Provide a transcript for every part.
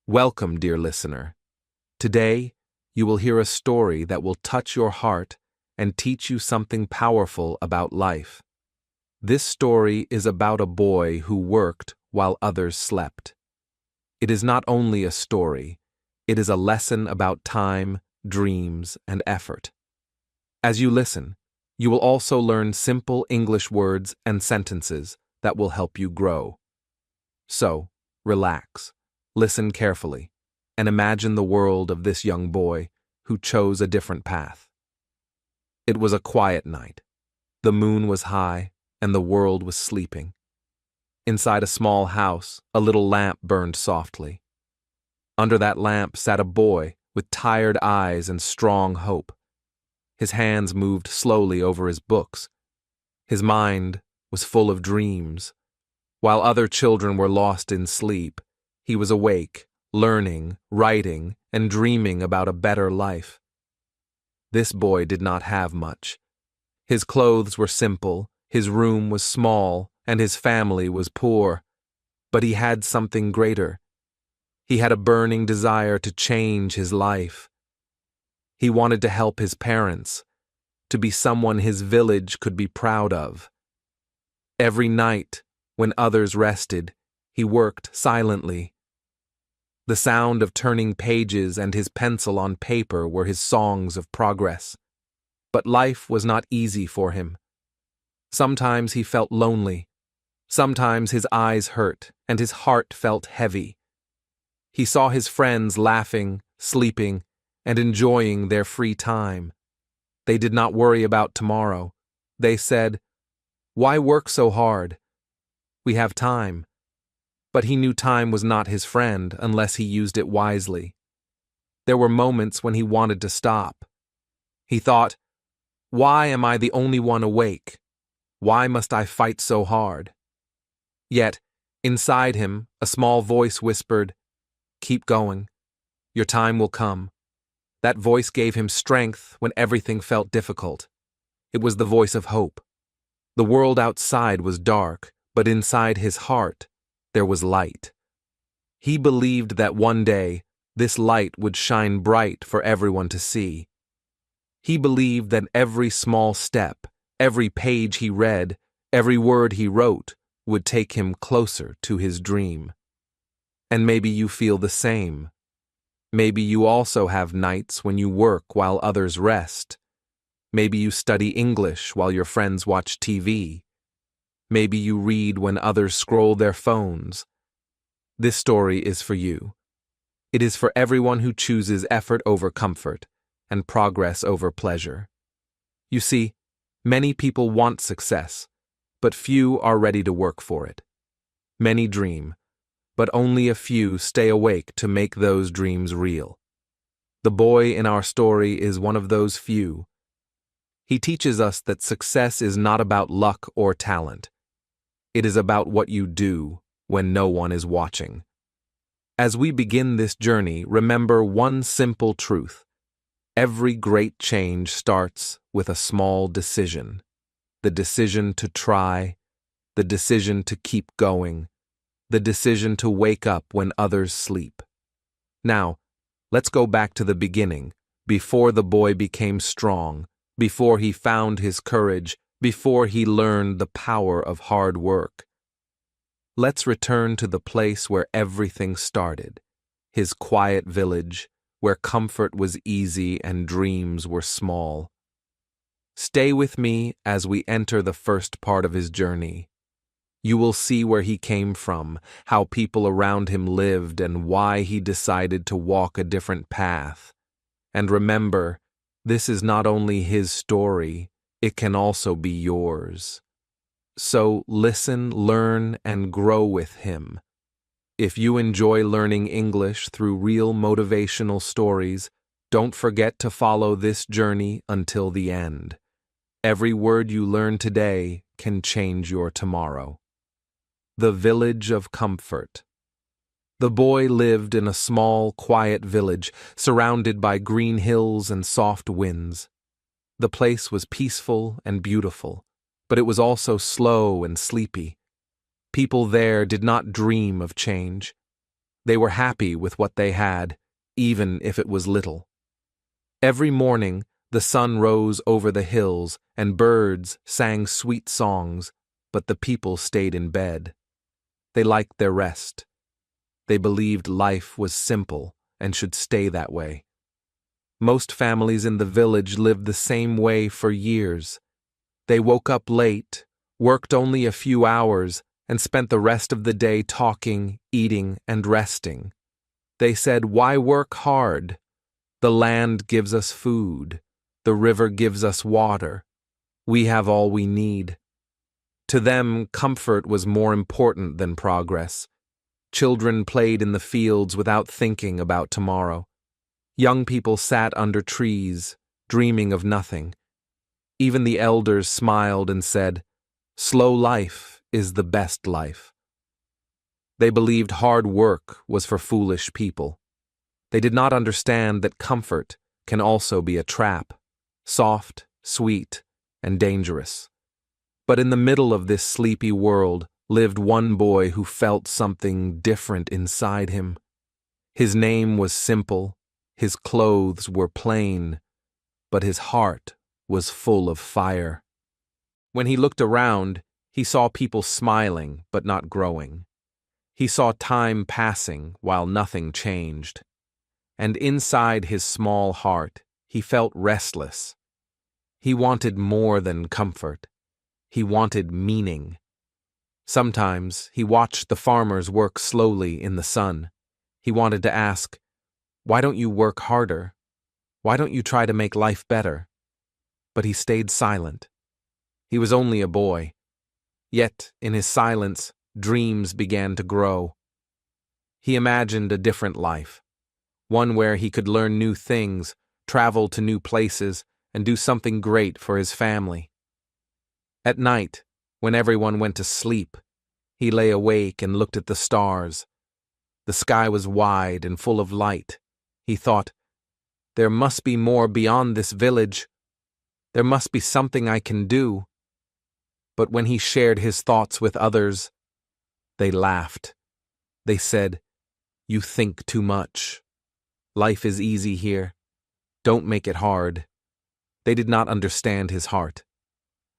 Welcome, dear listener. Today, you will hear a story that will touch your heart and teach you something powerful about life. This story is about a boy who worked while others slept. It is not only a story, it is a lesson about time, dreams, and effort. As you listen, you will also learn simple English words and sentences that will help you grow. So, relax. Listen carefully, and imagine the world of this young boy who chose a different path. It was a quiet night. The moon was high, and the world was sleeping. Inside a small house, a little lamp burned softly. Under that lamp sat a boy with tired eyes and strong hope. His hands moved slowly over his books. His mind was full of dreams. While other children were lost in sleep, he was awake, learning, writing, and dreaming about a better life. This boy did not have much. His clothes were simple, his room was small, and his family was poor. But he had something greater. He had a burning desire to change his life. He wanted to help his parents, to be someone his village could be proud of. Every night, when others rested, he worked silently. The sound of turning pages and his pencil on paper were his songs of progress. But life was not easy for him. Sometimes he felt lonely. Sometimes his eyes hurt and his heart felt heavy. He saw his friends laughing, sleeping, and enjoying their free time. They did not worry about tomorrow. They said, "Why work so hard? We have time." But he knew time was not his friend unless he used it wisely. There were moments when he wanted to stop. He thought, "Why am I the only one awake? Why must I fight so hard?" Yet, inside him, a small voice whispered, "Keep going. Your time will come." That voice gave him strength when everything felt difficult. It was the voice of hope. The world outside was dark, but inside his heart, there was light. He believed that one day, this light would shine bright for everyone to see. He believed that every small step, every page he read, every word he wrote, would take him closer to his dream. And maybe you feel the same. Maybe you also have nights when you work while others rest. Maybe you study English while your friends watch TV. Maybe you read when others scroll their phones. This story is for you. It is for everyone who chooses effort over comfort and progress over pleasure. You see, many people want success, but few are ready to work for it. Many dream, but only a few stay awake to make those dreams real. The boy in our story is one of those few. He teaches us that success is not about luck or talent. It is about what you do when no one is watching. As we begin this journey, remember one simple truth. Every great change starts with a small decision. The decision to try, the decision to keep going, the decision to wake up when others sleep. Now, let's go back to the beginning, before the boy became strong, before he found his courage, before he learned the power of hard work. Let's return to the place where everything started, his quiet village, where comfort was easy and dreams were small. Stay with me as we enter the first part of his journey. You will see where he came from, how people around him lived, and why he decided to walk a different path. And remember, this is not only his story, it can also be yours. So listen, learn, and grow with him. If you enjoy learning English through real motivational stories, don't forget to follow this journey until the end. Every word you learn today can change your tomorrow. The Village of Comfort. The boy lived in a small, quiet village, surrounded by green hills and soft winds. The place was peaceful and beautiful, but it was also slow and sleepy. People there did not dream of change. They were happy with what they had, even if it was little. Every morning, the sun rose over the hills and birds sang sweet songs, but the people stayed in bed. They liked their rest. They believed life was simple and should stay that way. Most families in the village lived the same way for years. They woke up late, worked only a few hours, and spent the rest of the day talking, eating, and resting. They said, "Why work hard? The land gives us food. The river gives us water. We have all we need." To them, comfort was more important than progress. Children played in the fields without thinking about tomorrow. Young people sat under trees, dreaming of nothing. Even the elders smiled and said, "Slow life is the best life." They believed hard work was for foolish people. They did not understand that comfort can also be a trap, soft, sweet, and dangerous. But in the middle of this sleepy world lived one boy who felt something different inside him. His name was simple, his clothes were plain, but his heart was full of fire. When he looked around, he saw people smiling but not growing. He saw time passing while nothing changed. And inside his small heart, he felt restless. He wanted more than comfort. He wanted meaning. Sometimes he watched the farmers work slowly in the sun. He wanted to ask, "Why don't you work harder? Why don't you try to make life better?" But he stayed silent. He was only a boy. Yet, in his silence, dreams began to grow. He imagined a different life, one where he could learn new things, travel to new places, and do something great for his family. At night, when everyone went to sleep, he lay awake and looked at the stars. The sky was wide and full of light. He thought, "There must be more beyond this village. There must be something I can do." But when he shared his thoughts with others, they laughed. They said, "You think too much. Life is easy here. Don't make it hard." They did not understand his heart.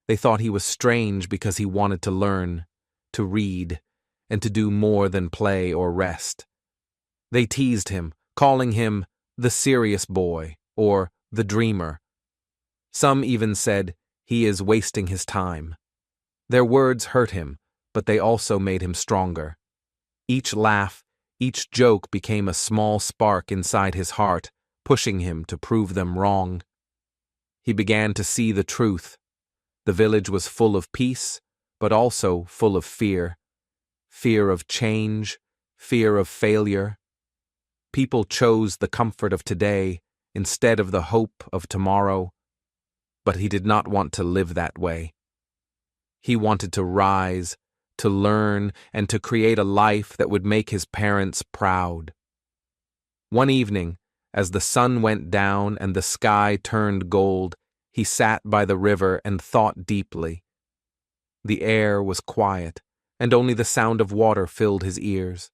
They thought he was strange because he wanted to learn, to read, and to do more than play or rest. They teased him, calling him the serious boy or the dreamer. Some even said he is wasting his time. Their words hurt him, but they also made him stronger. Each laugh, each joke became a small spark inside his heart, pushing him to prove them wrong. He began to see the truth. The village was full of peace, but also full of fear. Fear of change, fear of failure. People chose the comfort of today instead of the hope of tomorrow. But he did not want to live that way. He wanted to rise, to learn, and to create a life that would make his parents proud. One evening, as the sun went down and the sky turned gold, he sat by the river and thought deeply. The air was quiet, and only the sound of water filled his ears.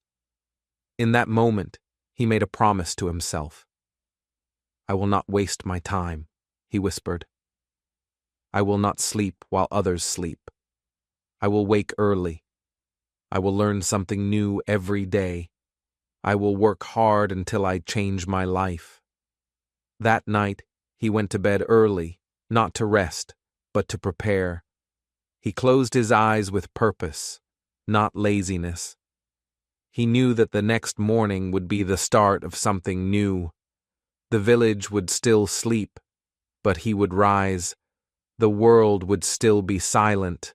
In that moment, he made a promise to himself. "I will not waste my time," he whispered. "I will not sleep while others sleep. I will wake early. I will learn something new every day. I will work hard until I change my life." That night, he went to bed early, not to rest, but to prepare. He closed his eyes with purpose, not laziness. He knew that the next morning would be the start of something new. The village would still sleep, but he would rise. The world would still be silent,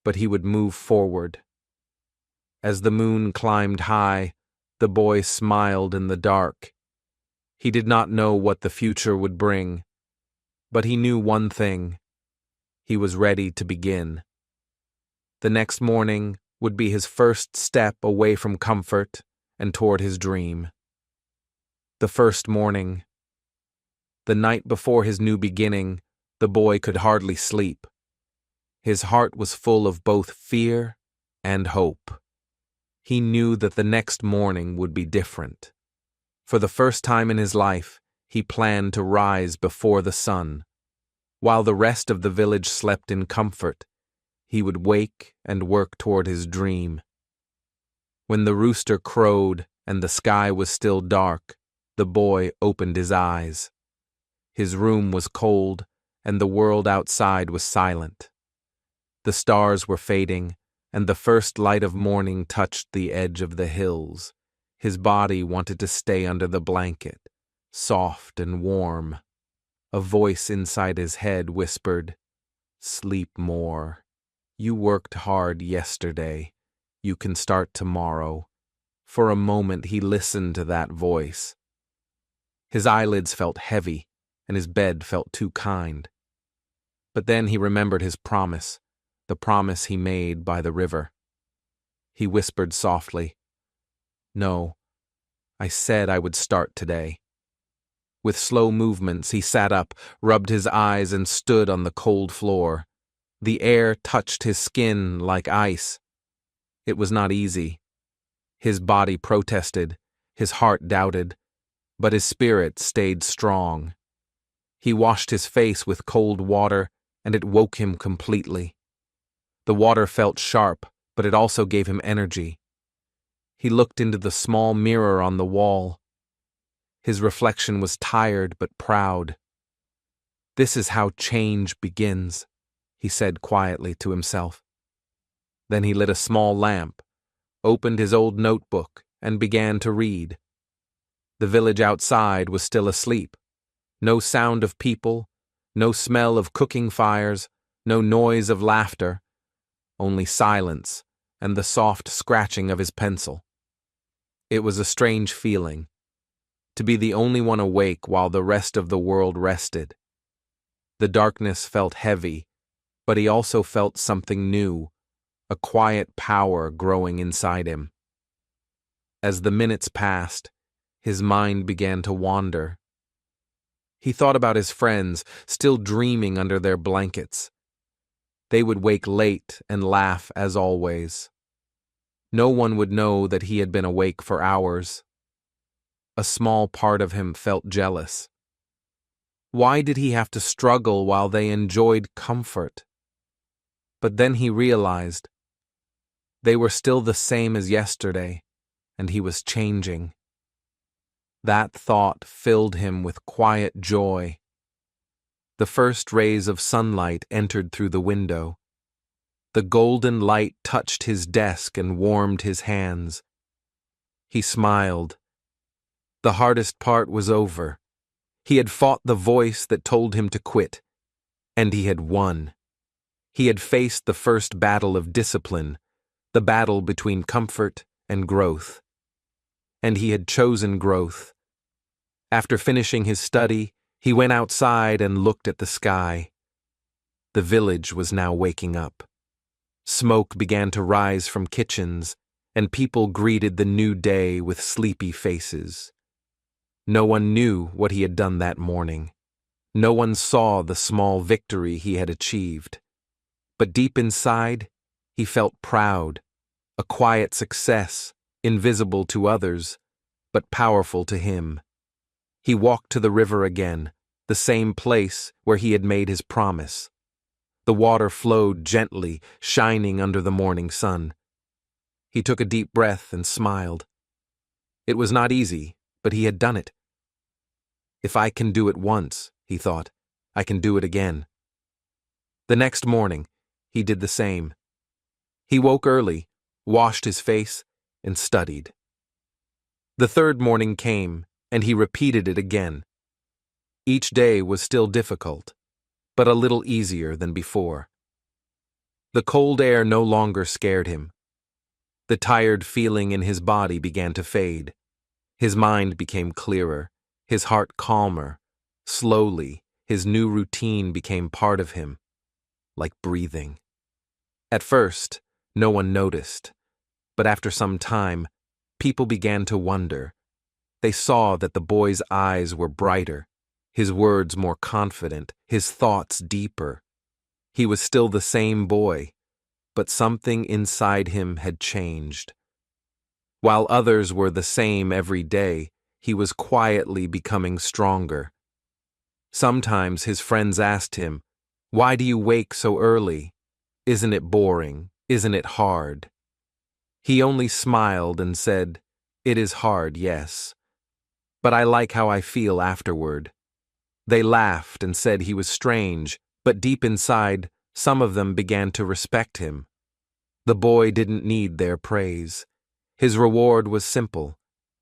but he would move forward. As the moon climbed high, the boy smiled in the dark. He did not know what the future would bring, but he knew one thing. He was ready to begin. The next morning would be his first step away from comfort and toward his dream. The first morning. The night before his new beginning, the boy could hardly sleep. His heart was full of both fear and hope. He knew that the next morning would be different. For the first time in his life, he planned to rise before the sun. While the rest of the village slept in comfort, he would wake and work toward his dream. When the rooster crowed and the sky was still dark, the boy opened his eyes. His room was cold, and the world outside was silent. The stars were fading, and the first light of morning touched the edge of the hills. His body wanted to stay under the blanket, soft and warm. A voice inside his head whispered, "Sleep more. You worked hard yesterday. You can start tomorrow." For a moment he listened to that voice. His eyelids felt heavy, and his bed felt too kind. But then he remembered his promise, the promise he made by the river. He whispered softly, "No, I said I would start today." With slow movements, he sat up, rubbed his eyes, and stood on the cold floor. The air touched his skin like ice. It was not easy. His body protested, his heart doubted, but his spirit stayed strong. He washed his face with cold water, and it woke him completely. The water felt sharp, but it also gave him energy. He looked into the small mirror on the wall. His reflection was tired but proud. "This is how change begins," he said quietly to himself. Then he lit a small lamp, opened his old notebook, and began to read. The village outside was still asleep. No sound of people, no smell of cooking fires, no noise of laughter, only silence and the soft scratching of his pencil. It was a strange feeling, to be the only one awake while the rest of the world rested. The darkness felt heavy, but he also felt something new, a quiet power growing inside him. As the minutes passed, his mind began to wander. He thought about his friends, still dreaming under their blankets. They would wake late and laugh as always. No one would know that he had been awake for hours. A small part of him felt jealous. Why did he have to struggle while they enjoyed comfort? But then he realized they were still the same as yesterday, and he was changing. That thought filled him with quiet joy. The first rays of sunlight entered through the window. The golden light touched his desk and warmed his hands. He smiled. The hardest part was over. He had fought the voice that told him to quit, and he had won. He had faced the first battle of discipline, the battle between comfort and growth. And he had chosen growth. After finishing his study, he went outside and looked at the sky. The village was now waking up. Smoke began to rise from kitchens, and people greeted the new day with sleepy faces. No one knew what he had done that morning. No one saw the small victory he had achieved. But deep inside, he felt proud, a quiet success, invisible to others, but powerful to him. He walked to the river again, the same place where he had made his promise. The water flowed gently, shining under the morning sun. He took a deep breath and smiled. It was not easy, but he had done it. If I can do it once, he thought, I can do it again. The next morning, he did the same. He woke early, washed his face, and studied. The third morning came, and he repeated it again. Each day was still difficult, but a little easier than before. The cold air no longer scared him. The tired feeling in his body began to fade. His mind became clearer, his heart calmer. Slowly, his new routine became part of him, like breathing. At first, no one noticed, but after some time, people began to wonder. They saw that the boy's eyes were brighter, his words more confident, his thoughts deeper. He was still the same boy, but something inside him had changed. While others were the same every day, he was quietly becoming stronger. Sometimes his friends asked him, "Why do you wake so early? Isn't it boring? Isn't it hard?" He only smiled and said, "It is hard, yes. But I like how I feel afterward." They laughed and said he was strange, but deep inside, some of them began to respect him. The boy didn't need their praise. His reward was simple: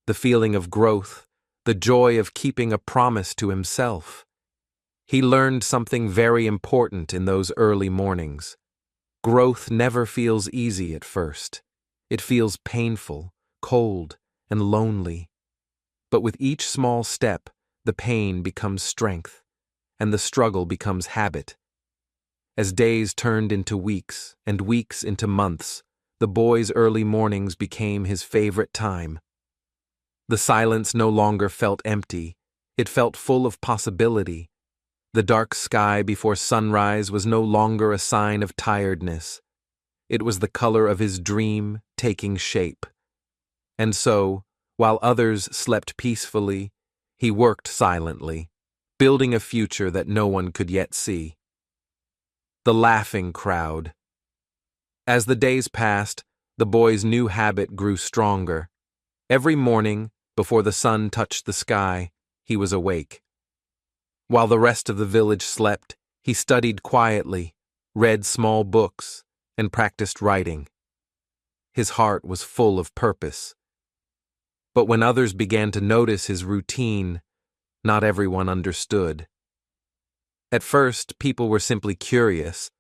the feeling of growth, the joy of keeping a promise to himself. He learned something very important in those early mornings. Growth never feels easy at first. It feels painful, cold, and lonely. But with each small step, the pain becomes strength, and the struggle becomes habit. As days turned into weeks, and weeks into months, the boy's early mornings became his favorite time. The silence no longer felt empty. It felt full of possibility. The dark sky before sunrise was no longer a sign of tiredness. It was the color of his dream taking shape. And so, while others slept peacefully, he worked silently, building a future that no one could yet see. The laughing crowd. As the days passed, the boy's new habit grew stronger. Every morning, before the sun touched the sky, he was awake. While the rest of the village slept, he studied quietly, read small books, and practiced writing. His heart was full of purpose. But when others began to notice his routine, not everyone understood. At first, people were simply curious.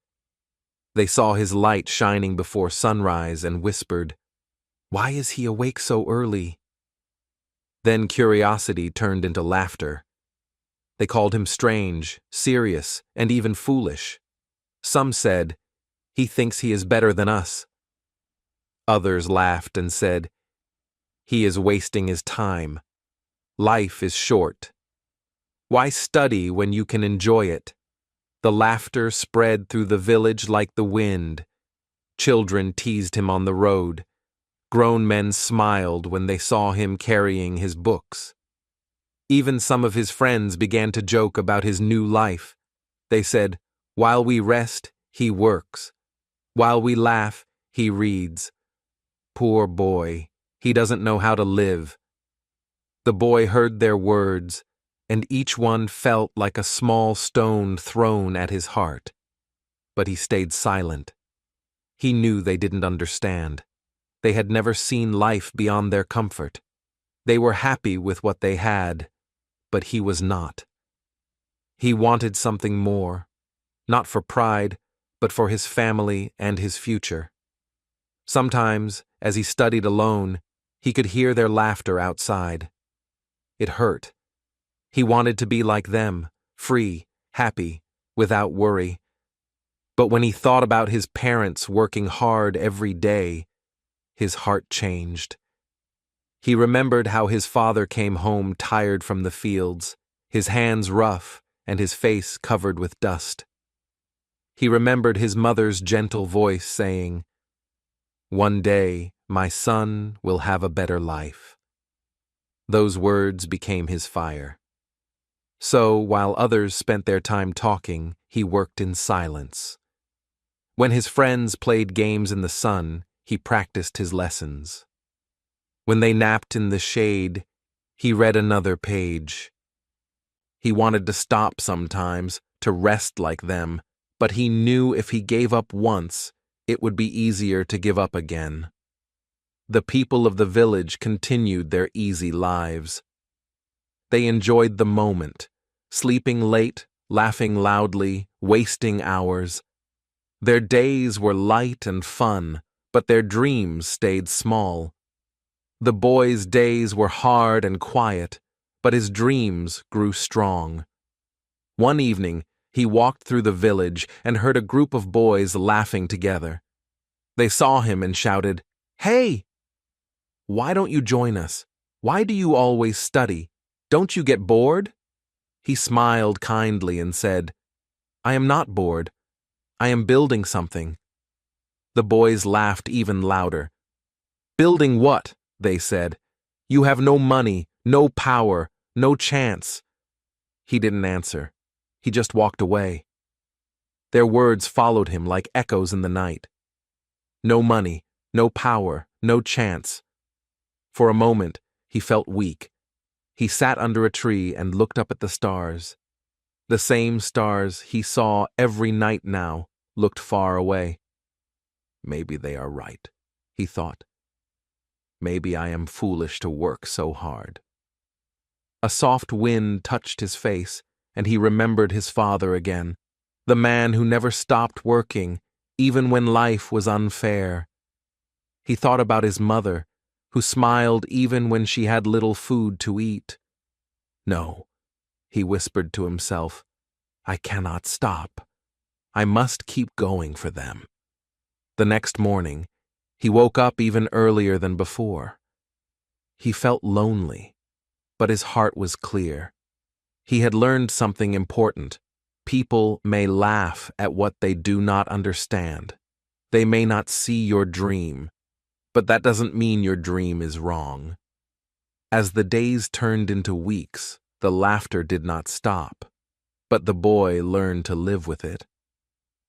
They saw his light shining before sunrise and whispered, "Why is he awake so early?" Then curiosity turned into laughter. They called him strange, serious, and even foolish. Some said, "He thinks he is better than us." Others laughed and said, "He is wasting his time. Life is short. Why study when you can enjoy it?" The laughter spread through the village like the wind. Children teased him on the road. Grown men smiled when they saw him carrying his books. Even some of his friends began to joke about his new life. They said, "While we rest, he works. While we laugh, he reads. Poor boy, he doesn't know how to live." The boy heard their words, and each one felt like a small stone thrown at his heart. But he stayed silent. He knew they didn't understand. They had never seen life beyond their comfort. They were happy with what they had, but he was not. He wanted something more, not for pride, but for his family and his future. Sometimes, as he studied alone, he could hear their laughter outside. It hurt. He wanted to be like them, free, happy, without worry. But when he thought about his parents working hard every day, his heart changed. He remembered how his father came home tired from the fields, his hands rough and his face covered with dust. He remembered his mother's gentle voice saying, "One day, my son will have a better life." Those words became his fire. So, while others spent their time talking, he worked in silence. When his friends played games in the sun, he practiced his lessons. When they napped in the shade, he read another page. He wanted to stop sometimes, to rest like them, but he knew if he gave up once, it would be easier to give up again. The people of the village continued their easy lives. They enjoyed the moment, sleeping late, laughing loudly, wasting hours. Their days were light and fun, but their dreams stayed small. The boy's days were hard and quiet, but his dreams grew strong. One evening, he walked through the village and heard a group of boys laughing together. They saw him and shouted, "Hey! Why don't you join us? Why do you always study? Don't you get bored?" He smiled kindly and said, "I am not bored. I am building something." The boys laughed even louder. "Building what?" they said. You have no money, no power, no chance. He didn't answer. He just walked away. Their words followed him like echoes in the night. No money, no power, no chance. For a moment, he felt weak. He sat under a tree and looked up at the stars. The same stars he saw every night now looked far away. Maybe they are right, he thought. Maybe I am foolish to work so hard. A soft wind touched his face, and he remembered his father again, the man who never stopped working, even when life was unfair. He thought about his mother, who smiled even when she had little food to eat. No, he whispered to himself, I cannot stop. I must keep going for them. The next morning, he woke up even earlier than before. He felt lonely, but his heart was clear. He had learned something important. People may laugh at what they do not understand. They may not see your dream, but that doesn't mean your dream is wrong. As the days turned into weeks, the laughter did not stop, but the boy learned to live with it.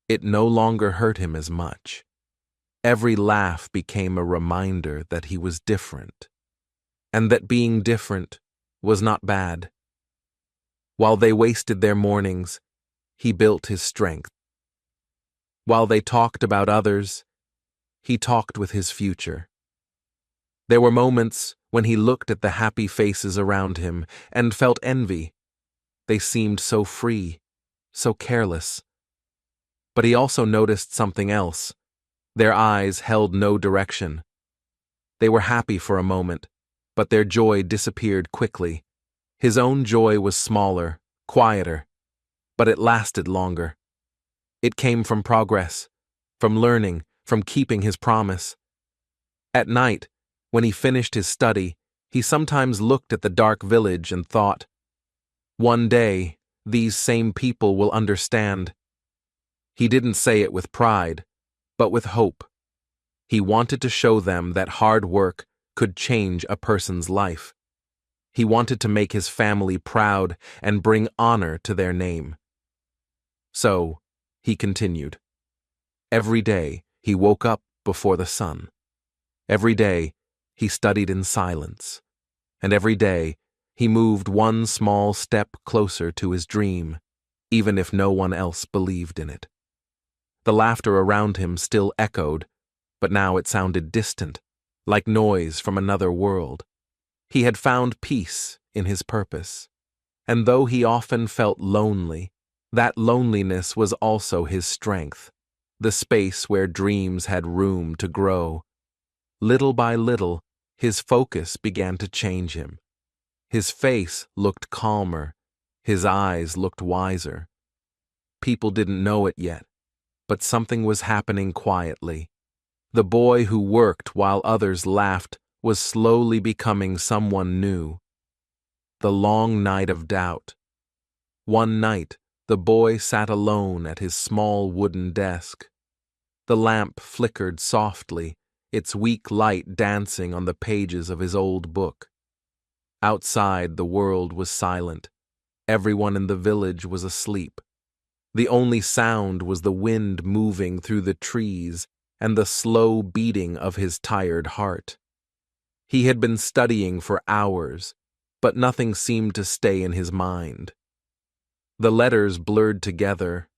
It no longer hurt him as much. Every laugh became a reminder that he was different, and that being different was not bad. While they wasted their mornings, he built his strength. While they talked about others, he talked with his future. There were moments when he looked at the happy faces around him and felt envy. They seemed so free, so careless. But he also noticed something else. Their eyes held no direction. They were happy for a moment, but their joy disappeared quickly. His own joy was smaller, quieter, but it lasted longer. It came from progress, from learning, from keeping his promise. At night, when he finished his study, he sometimes looked at the dark village and thought, one day, these same people will understand. He didn't say it with pride, but with hope. He wanted to show them that hard work could change a person's life. He wanted to make his family proud and bring honor to their name. So, he continued. Every day, he woke up before the sun. Every day, he studied in silence. And every day, he moved one small step closer to his dream, even if no one else believed in it. The laughter around him still echoed, but now it sounded distant, like noise from another world. He had found peace in his purpose. And though he often felt lonely, that loneliness was also his strength, the space where dreams had room to grow. Little by little, his focus began to change him. His face looked calmer, his eyes looked wiser. People didn't know it yet, but something was happening quietly. The boy who worked while others laughed was slowly becoming someone new. The long night of doubt. One night, the boy sat alone at his small wooden desk. The lamp flickered softly, its weak light dancing on the pages of his old book. Outside, the world was silent. Everyone in the village was asleep. The only sound was the wind moving through the trees and the slow beating of his tired heart. He had been studying for hours, but nothing seemed to stay in his mind. The letters blurred together.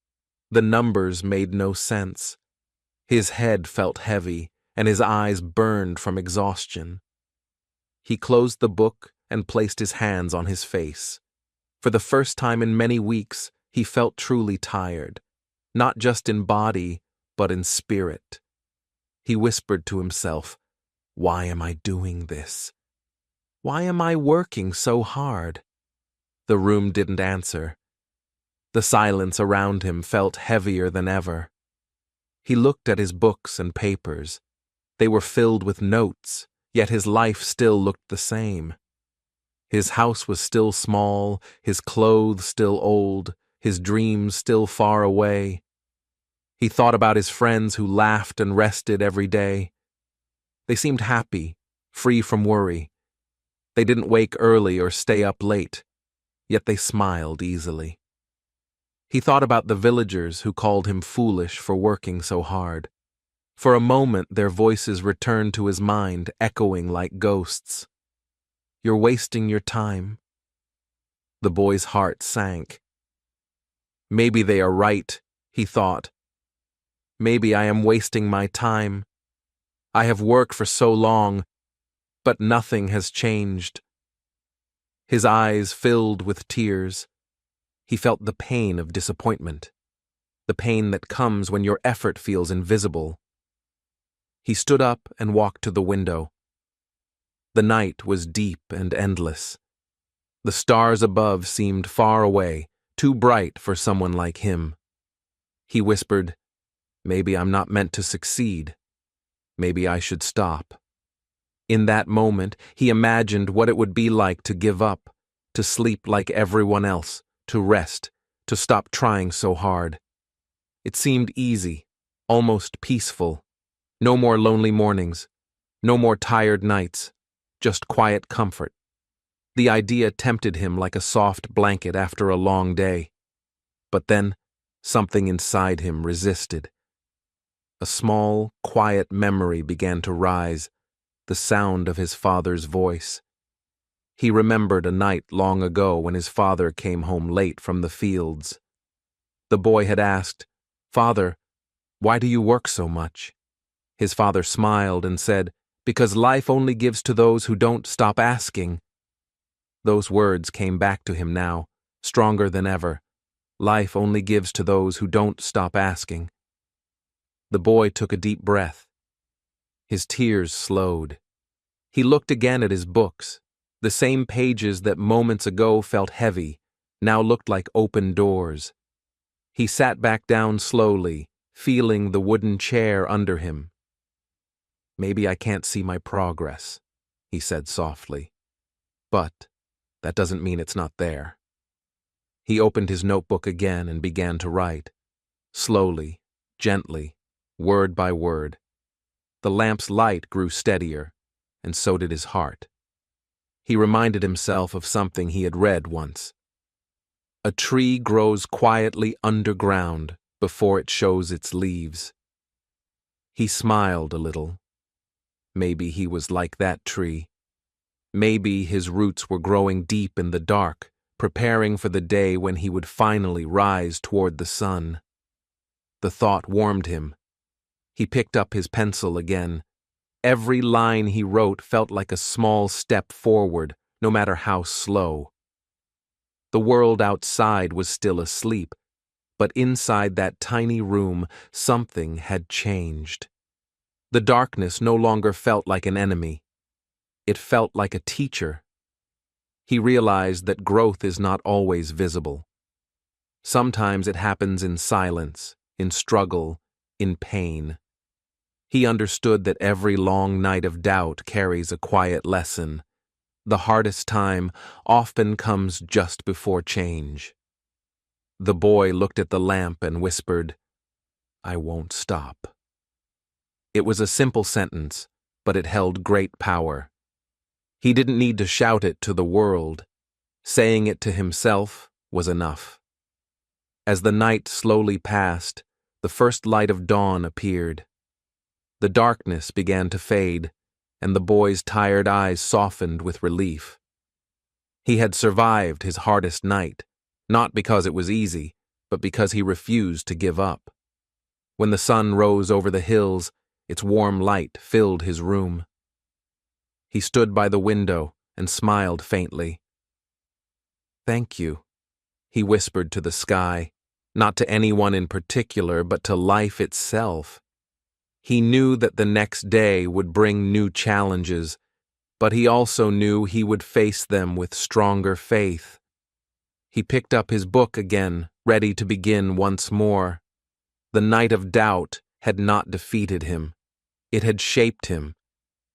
The numbers made no sense. His head felt heavy, and his eyes burned from exhaustion. He closed the book and placed his hands on his face. For the first time in many weeks, he felt truly tired, not just in body, but in spirit. He whispered to himself, "Why am I doing this? Why am I working so hard?" The room didn't answer. The silence around him felt heavier than ever. He looked at his books and papers. They were filled with notes, yet his life still looked the same. His house was still small, his clothes still old, his dreams still far away. He thought about his friends who laughed and rested every day. They seemed happy, free from worry. They didn't wake early or stay up late, yet they smiled easily. He thought about the villagers who called him foolish for working so hard. For a moment, their voices returned to his mind, echoing like ghosts. "You're wasting your time." The boy's heart sank. Maybe they are right, he thought. Maybe I am wasting my time. I have worked for so long, but nothing has changed. His eyes filled with tears. He felt the pain of disappointment, the pain that comes when your effort feels invisible. He stood up and walked to the window. The night was deep and endless. The stars above seemed far away, too bright for someone like him. He whispered, "Maybe I'm not meant to succeed. Maybe I should stop." In that moment, he imagined what it would be like to give up, to sleep like everyone else, to rest, to stop trying so hard. It seemed easy, almost peaceful. No more lonely mornings, no more tired nights, just quiet comfort. The idea tempted him like a soft blanket after a long day. But then, something inside him resisted. A small, quiet memory began to rise, the sound of his father's voice. He remembered a night long ago when his father came home late from the fields. The boy had asked, "Father, why do you work so much?" His father smiled and said, "Because life only gives to those who don't stop asking." Those words came back to him now, stronger than ever. Life only gives to those who don't stop asking. The boy took a deep breath. His tears slowed. He looked again at his books. The same pages that moments ago felt heavy now looked like open doors. He sat back down slowly, feeling the wooden chair under him. "Maybe I can't see my progress," he said softly. "But that doesn't mean it's not there." He opened his notebook again and began to write. Slowly, gently, word by word. The lamp's light grew steadier, and so did his heart. He reminded himself of something he had read once. A tree grows quietly underground before it shows its leaves. He smiled a little. Maybe he was like that tree. Maybe his roots were growing deep in the dark, preparing for the day when he would finally rise toward the sun. The thought warmed him. He picked up his pencil again. Every line he wrote felt like a small step forward, no matter how slow. The world outside was still asleep, but inside that tiny room, something had changed. The darkness no longer felt like an enemy. It felt like a teacher. He realized that growth is not always visible. Sometimes it happens in silence, in struggle, in pain. He understood that every long night of doubt carries a quiet lesson. The hardest time often comes just before change. The boy looked at the lamp and whispered, "I won't stop." It was a simple sentence, but it held great power. He didn't need to shout it to the world. Saying it to himself was enough. As the night slowly passed, the first light of dawn appeared. The darkness began to fade, and the boy's tired eyes softened with relief. He had survived his hardest night, not because it was easy, but because he refused to give up. When the sun rose over the hills, its warm light filled his room. He stood by the window and smiled faintly. "Thank you," he whispered to the sky, not to anyone in particular, but to life itself. He knew that the next day would bring new challenges, but he also knew he would face them with stronger faith. He picked up his book again, ready to begin once more. The night of doubt had not defeated him. It had shaped him.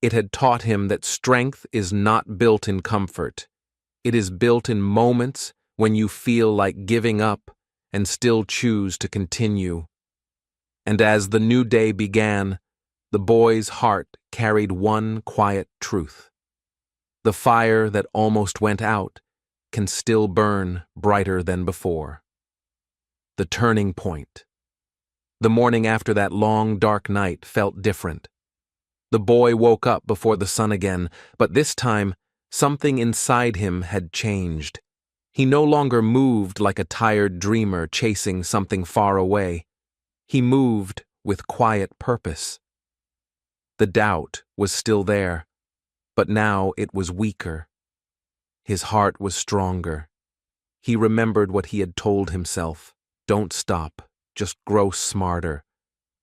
It had taught him that strength is not built in comfort. It is built in moments when you feel like giving up and still choose to continue. And as the new day began, The boy's heart carried one quiet truth. The fire that almost went out can still burn brighter than before. The turning point. The morning after that long, dark night felt different. The boy woke up before the sun again, but this time, something inside him had changed. He no longer moved like a tired dreamer chasing something far away. He moved with quiet purpose. The doubt was still there, but now it was weaker. His heart was stronger. He remembered what he had told himself. Don't stop, just grow smarter.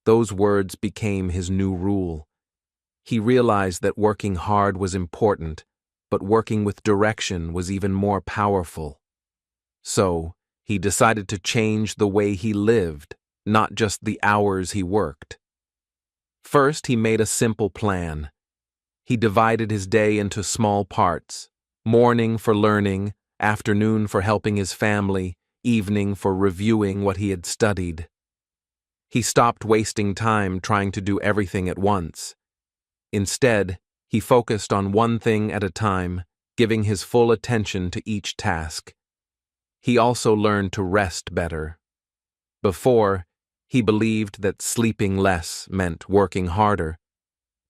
Those words became his new rule. He realized that working hard was important, but working with direction was even more powerful. So, he decided to change the way he lived, not just the hours he worked. First, he made a simple plan. He divided his day into small parts: morning for learning, afternoon for helping his family, evening for reviewing what he had studied. He stopped wasting time trying to do everything at once. Instead, he focused on one thing at a time, giving his full attention to each task. He also learned to rest better. Before, he believed that sleeping less meant working harder,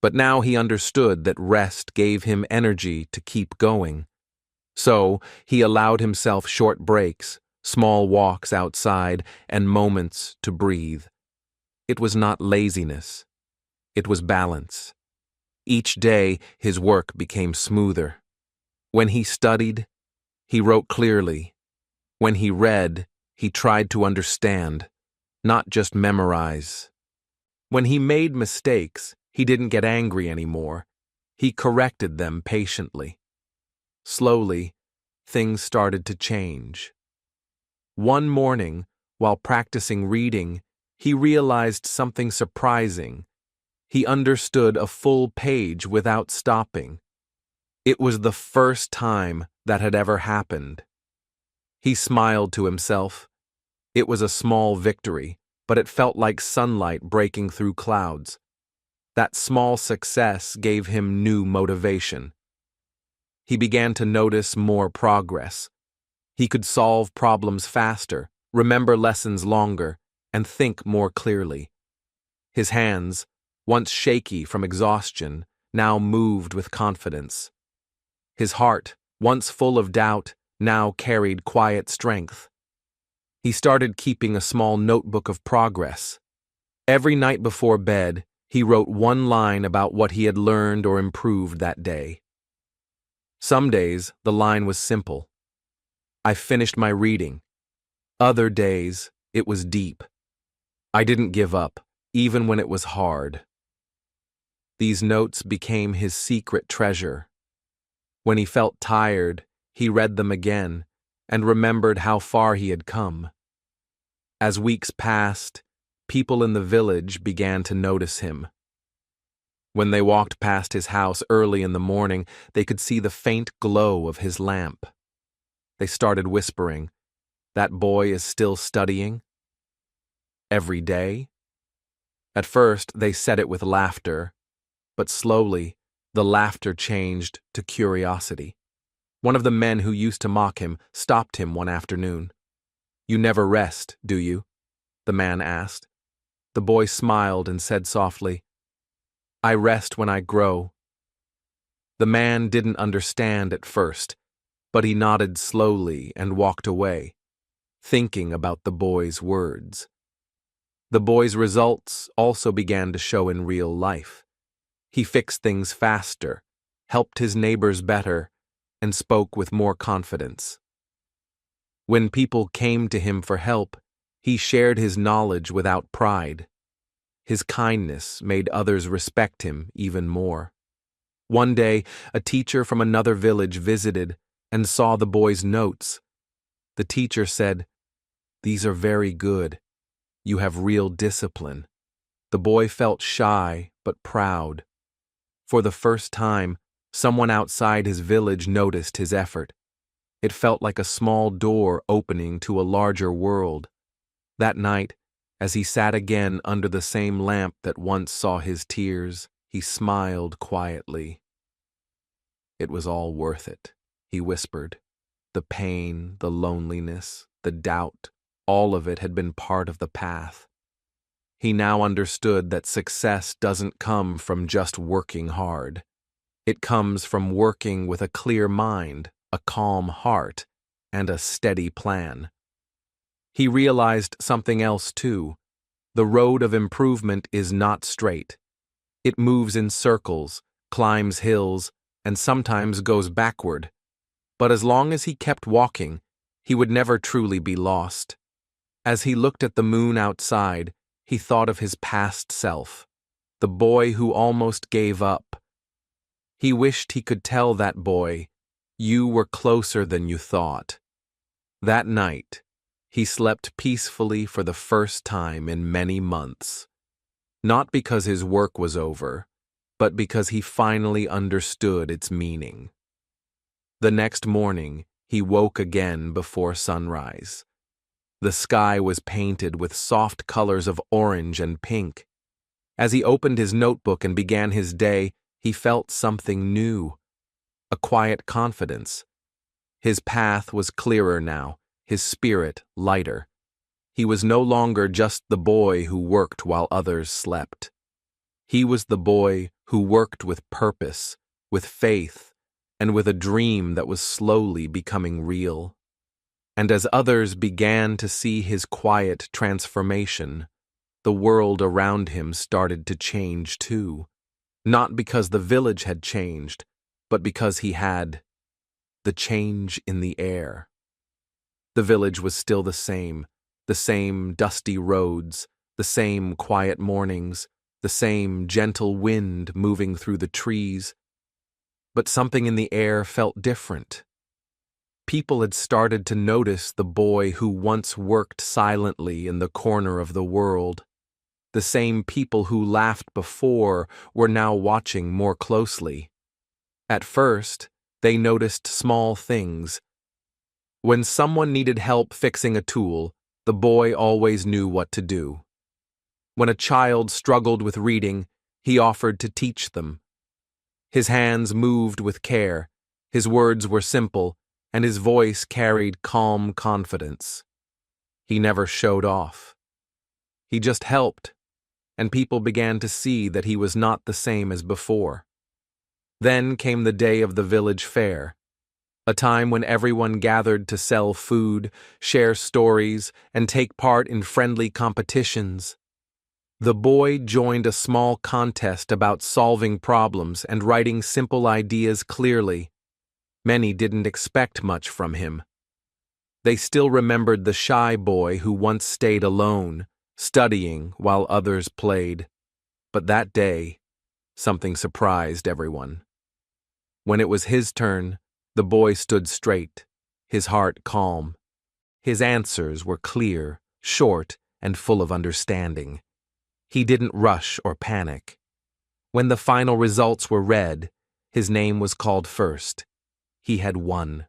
but now he understood that rest gave him energy to keep going. So, he allowed himself short breaks, small walks outside, and moments to breathe. It was not laziness. It was balance. Each day, his work became smoother. When he studied, he wrote clearly. When he read, he tried to understand, not just memorize. When he made mistakes, he didn't get angry anymore. He corrected them patiently. Slowly, things started to change. One morning, while practicing reading, he realized something surprising. He understood a full page without stopping. It was the first time that had ever happened. He smiled to himself. It was a small victory, but it felt like sunlight breaking through clouds. That small success gave him new motivation. He began to notice more progress. He could solve problems faster, remember lessons longer, and think more clearly. His hands, once shaky from exhaustion, now moved with confidence. His heart, once full of doubt, now carried quiet strength. He started keeping a small notebook of progress. Every night before bed, he wrote one line about what he had learned or improved that day. Some days, the line was simple: I finished my reading. Other days, it was deep. I didn't give up, even when it was hard. These notes became his secret treasure. When he felt tired, he read them again and remembered how far he had come. As weeks passed, people in the village began to notice him. When they walked past his house early in the morning, they could see the faint glow of his lamp. They started whispering, "That boy is still studying? Every day?" At first, they said it with laughter, but slowly, the laughter changed to curiosity. One of the men who used to mock him stopped him one afternoon. "You never rest, do you?" the man asked. The boy smiled and said softly, "I rest when I grow." The man didn't understand at first, but he nodded slowly and walked away, thinking about the boy's words. The boy's results also began to show in real life. He fixed things faster, helped his neighbors better, and spoke with more confidence. When people came to him for help, he shared his knowledge without pride. His kindness made others respect him even more. One day, a teacher from another village visited and saw the boy's notes. The teacher said, "These are very good. You have real discipline." The boy felt shy but proud. For the first time, someone outside his village noticed his effort. It felt like a small door opening to a larger world. That night, As he sat again under the same lamp that once saw his tears, he smiled quietly. "It was all worth it," he whispered. "The pain, the loneliness, the doubt, all of it had been part of the path." He now understood that success doesn't come from just working hard. It comes from working with a clear mind, a calm heart, and a steady plan. He realized something else too. The road of improvement is not straight. It moves in circles, climbs hills, and sometimes goes backward. But as long as he kept walking, he would never truly be lost. As he looked at the moon outside, he thought of his past self, the boy who almost gave up. He wished he could tell that boy, "You were closer than you thought." That night, he slept peacefully for the first time in many months. Not because his work was over, but because he finally understood its meaning. The next morning, he woke again before sunrise. The sky was painted with soft colors of orange and pink. As he opened his notebook and began his day, he felt something new, a quiet confidence. His path was clearer now, his spirit lighter. He was no longer just the boy who worked while others slept. He was the boy who worked with purpose, with faith, and with a dream that was slowly becoming real. And as others began to see his quiet transformation, the world around him started to change too. Not because the village had changed, but because he had. The change in the air. The village was still the same dusty roads, the same quiet mornings, the same gentle wind moving through the trees. But something in the air felt different. People had started to notice the boy who once worked silently in the corner of the world. The same people who laughed before were now watching more closely. At first, they noticed small things. When someone needed help fixing a tool, the boy always knew what to do. When a child struggled with reading, he offered to teach them. His hands moved with care, his words were simple, and his voice carried calm confidence. He never showed off. He just helped, and people began to see that he was not the same as before. Then came the day of the village fair, a time when everyone gathered to sell food, share stories, and take part in friendly competitions. The boy joined a small contest about solving problems and writing simple ideas clearly. Many didn't expect much from him. They still remembered the shy boy who once stayed alone, studying while others played. But that day, something surprised everyone. When it was his turn, the boy stood straight, his heart calm. His answers were clear, short, and full of understanding. He didn't rush or panic. When the final results were read, his name was called first. He had won.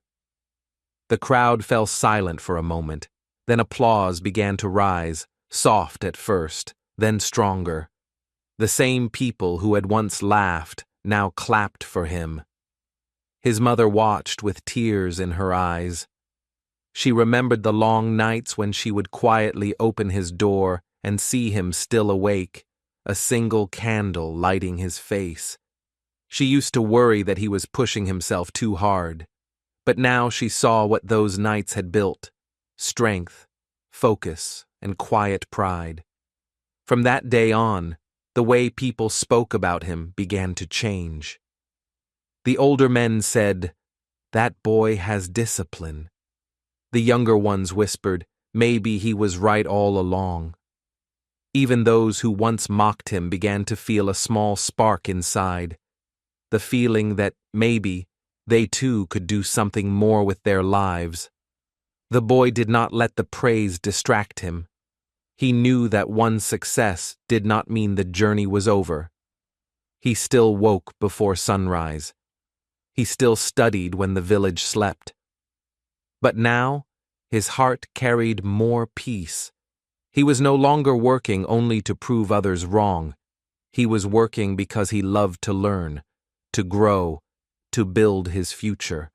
The crowd fell silent for a moment, then applause began to rise, soft at first, then stronger. The same people who had once laughed now clapped for him. His mother watched with tears in her eyes. She remembered the long nights when she would quietly open his door and see him still awake, a single candle lighting his face. She used to worry that he was pushing himself too hard, but now she saw what those nights had built: strength, focus, and quiet pride. From that day on, the way people spoke about him began to change. The older men said, "That boy has discipline." The younger ones whispered, "Maybe he was right all along." Even those who once mocked him began to feel a small spark inside, the feeling that maybe they too could do something more with their lives. The boy did not let the praise distract him. He knew that one success did not mean the journey was over. He still woke before sunrise. He still studied when the village slept. But now, his heart carried more peace. He was no longer working only to prove others wrong. He was working because he loved to learn, to grow, to build his future.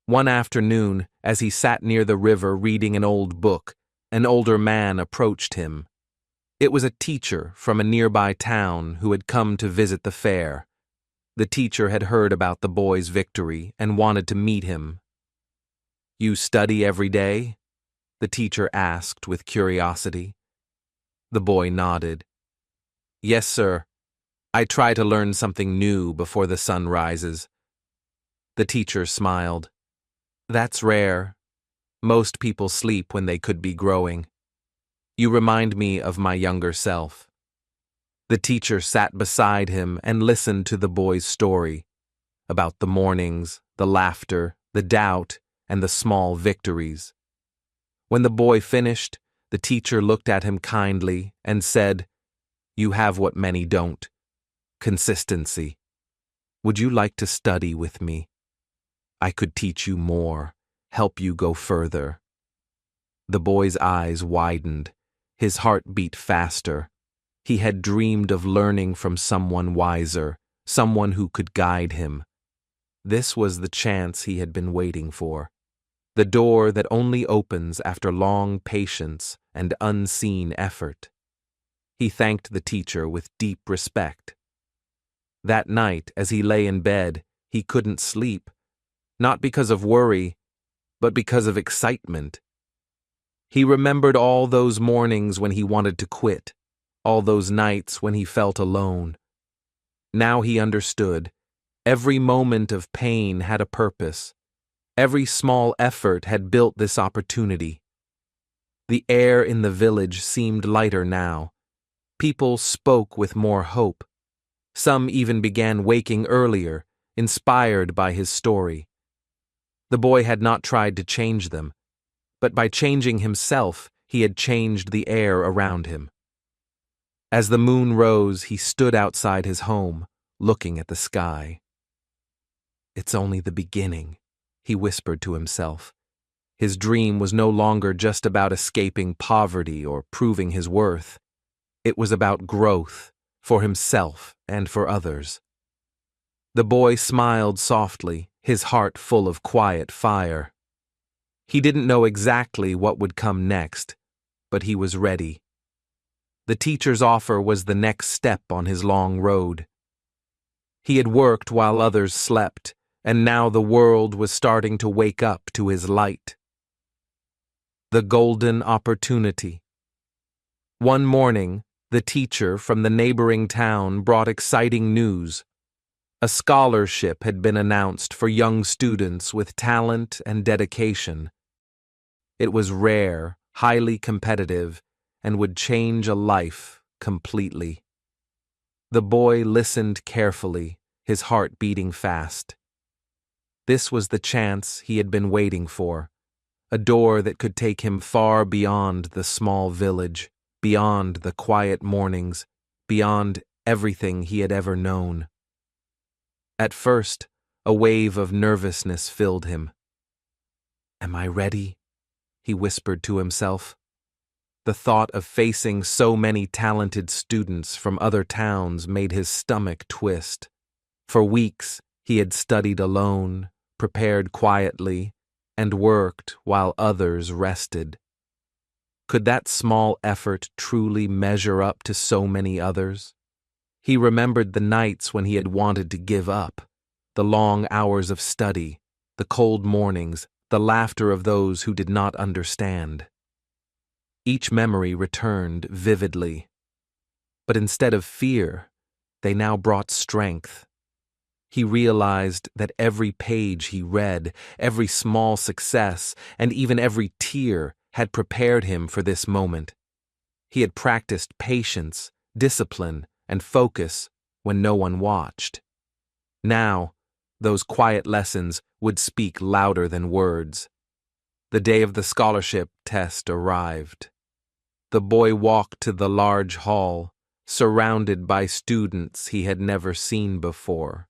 One afternoon, as he sat near the river reading an old book, an older man approached him. It was a teacher from a nearby town who had come to visit the fair. The teacher had heard about the boy's victory and wanted to meet him. "You study every day?" the teacher asked with curiosity. The boy nodded. "Yes, sir. I try to learn something new before the sun rises." The teacher smiled. "That's rare. Most people sleep when they could be growing. You remind me of my younger self." The teacher sat beside him and listened to the boy's story about the mornings, the laughter, the doubt, and the small victories. When the boy finished, the teacher looked at him kindly and said, "You have what many don't: consistency. Would you like to study with me? I could teach you more, help you go further." The boy's eyes widened. His heart beat faster. He had dreamed of learning from someone wiser, someone who could guide him. This was the chance he had been waiting for, the door that only opens after long patience and unseen effort. He thanked the teacher with deep respect. That night, as he lay in bed, he couldn't sleep, not because of worry, but because of excitement. He remembered all those mornings when he wanted to quit, all those nights when he felt alone. Now he understood. Every moment of pain had a purpose. Every small effort had built this opportunity. The air in the village seemed lighter now. People spoke with more hope. Some even began waking earlier, inspired by his story. The boy had not tried to change them, but by changing himself, he had changed the air around him. As the moon rose, he stood outside his home, looking at the sky. "It's only the beginning," he whispered to himself. His dream was no longer just about escaping poverty or proving his worth. It was about growth, for himself and for others. The boy smiled softly, his heart full of quiet fire. He didn't know exactly what would come next, but he was ready. The teacher's offer was the next step on his long road. He had worked while others slept, and now the world was starting to wake up to his light. The golden opportunity. One morning, the teacher from the neighboring town brought exciting news. A scholarship had been announced for young students with talent and dedication. It was rare, highly competitive, and would change a life completely. The boy listened carefully, his heart beating fast. This was the chance he had been waiting for, a door that could take him far beyond the small village, beyond the quiet mornings, beyond everything he had ever known. At first, a wave of nervousness filled him. "Am I ready?" he whispered to himself. The thought of facing so many talented students from other towns made his stomach twist. For weeks, he had studied alone, prepared quietly, and worked while others rested. Could that small effort truly measure up to so many others? He remembered the nights when he had wanted to give up, the long hours of study, the cold mornings, the laughter of those who did not understand. Each memory returned vividly. But instead of fear, they now brought strength. He realized that every page he read, every small success, and even every tear had prepared him for this moment. He had practiced patience, discipline, and focus when no one watched. Now, those quiet lessons would speak louder than words. The day of the scholarship test arrived. The boy walked to the large hall, surrounded by students he had never seen before.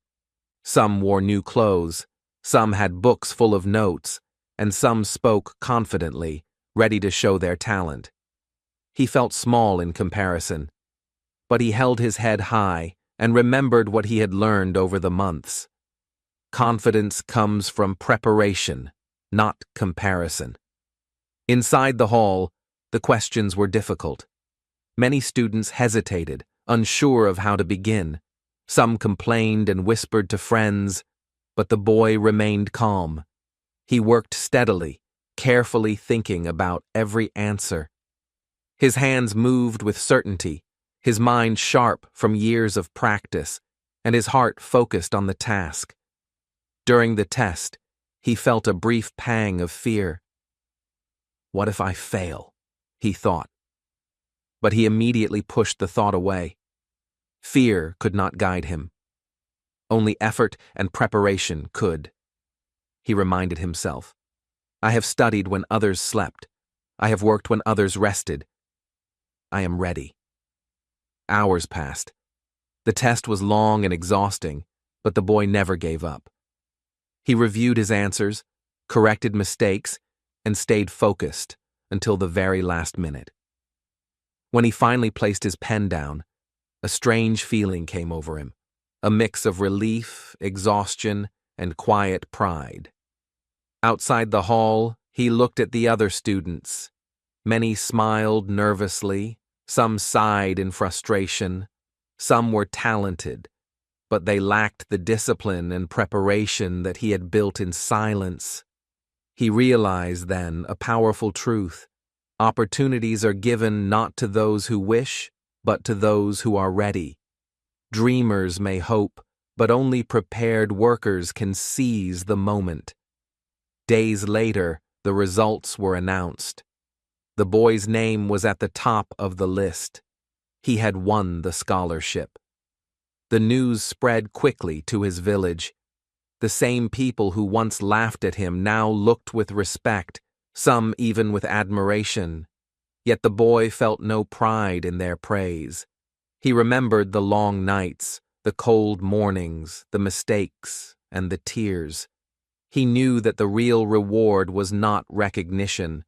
Some wore new clothes, some had books full of notes, and some spoke confidently, ready to show their talent. He felt small in comparison, but he held his head high and remembered what he had learned over the months. Confidence comes from preparation, not comparison. Inside the hall, the questions were difficult. Many students hesitated, unsure of how to begin. Some complained and whispered to friends, but the boy remained calm. He worked steadily, carefully thinking about every answer. His hands moved with certainty, his mind sharp from years of practice, and his heart focused on the task. During the test, he felt a brief pang of fear. "What if I fail?" he thought. But he immediately pushed the thought away. Fear could not guide him. Only effort and preparation could. He reminded himself, "I have studied when others slept. I have worked when others rested. I am ready." Hours passed. The test was long and exhausting, but the boy never gave up. He reviewed his answers, corrected mistakes, and stayed focused until the very last minute. When he finally placed his pen down, a strange feeling came over him, a mix of relief, exhaustion, and quiet pride. Outside the hall, he looked at the other students. Many smiled nervously, some sighed in frustration, some were talented, but they lacked the discipline and preparation that he had built in silence. He realized then a powerful truth. Opportunities are given not to those who wish, but to those who are ready. Dreamers may hope, but only prepared workers can seize the moment. Days later, the results were announced. The boy's name was at the top of the list. He had won the scholarship. The news spread quickly to his village. The same people who once laughed at him now looked with respect, some even with admiration. Yet the boy felt no pride in their praise. He remembered the long nights, the cold mornings, the mistakes, and the tears. He knew that the real reward was not recognition,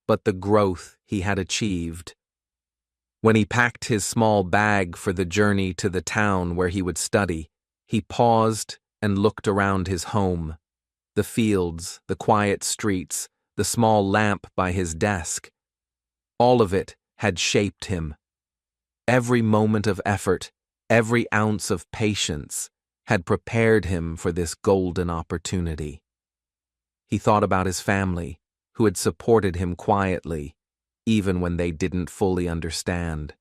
but the growth he had achieved. When he packed his small bag for the journey to the town where he would study, he paused and looked around his home. The fields, the quiet streets, the small lamp by his desk. All of it had shaped him. Every moment of effort, every ounce of patience had prepared him for this golden opportunity. He thought about his family, who had supported him quietly, even when they didn't fully understand.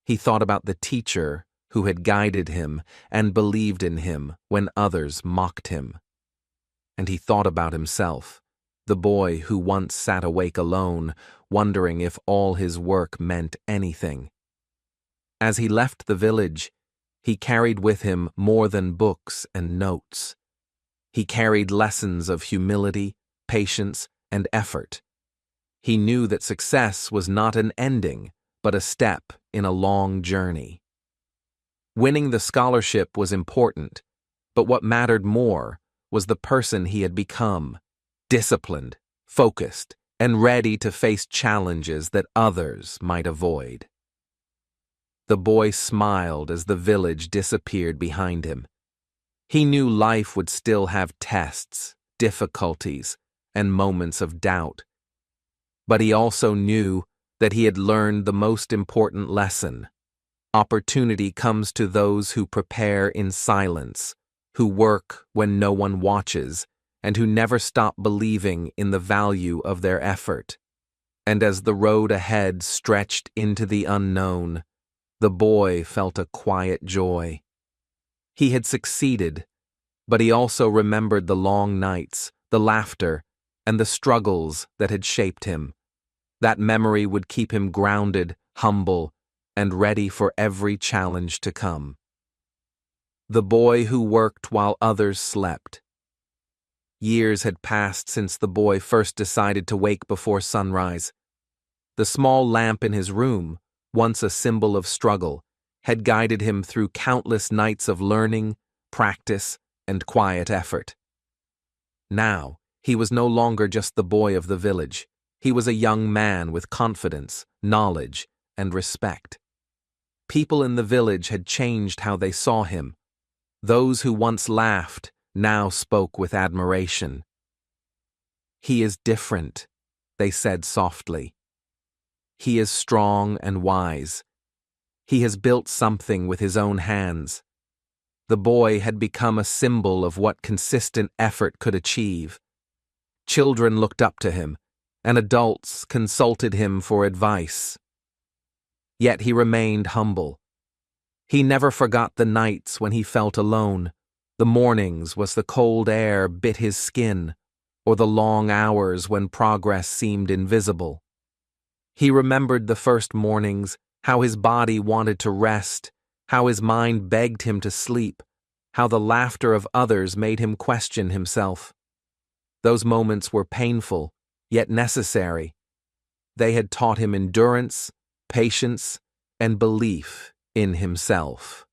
He thought about the teacher who had guided him and believed in him when others mocked him. And he thought about himself, the boy who once sat awake alone, wondering if all his work meant anything. As he left the village, he carried with him more than books and notes. He carried lessons of humility, patience, and effort. He knew that success was not an ending, but a step in a long journey. Winning the scholarship was important, but what mattered more was the person he had become, disciplined, focused, and ready to face challenges that others might avoid. The boy smiled as the village disappeared behind him. He knew life would still have tests, difficulties, and moments of doubt. But he also knew that he had learned the most important lesson. Opportunity comes to those who prepare in silence, who work when no one watches, and who never stop believing in the value of their effort. And as the road ahead stretched into the unknown, the boy felt a quiet joy. He had succeeded, but he also remembered the long nights, the laughter, and the struggles that had shaped him. That memory would keep him grounded, humble, and ready for every challenge to come. The boy who worked while others slept. Years had passed since the boy first decided to wake before sunrise. The small lamp in his room, once a symbol of struggle, had guided him through countless nights of learning, practice, and quiet effort. Now, he was no longer just the boy of the village. He was a young man with confidence, knowledge, and respect. People in the village had changed how they saw him. Those who once laughed now spoke with admiration. "He is different," they said softly. "He is strong and wise. He has built something with his own hands." The boy had become a symbol of what consistent effort could achieve. Children looked up to him, and adults consulted him for advice. Yet he remained humble. He never forgot the nights when he felt alone, the mornings when the cold air bit his skin, or the long hours when progress seemed invisible. He remembered the first mornings, how his body wanted to rest, how his mind begged him to sleep, how the laughter of others made him question himself. Those moments were painful, yet necessary. They had taught him endurance, patience, and belief in himself.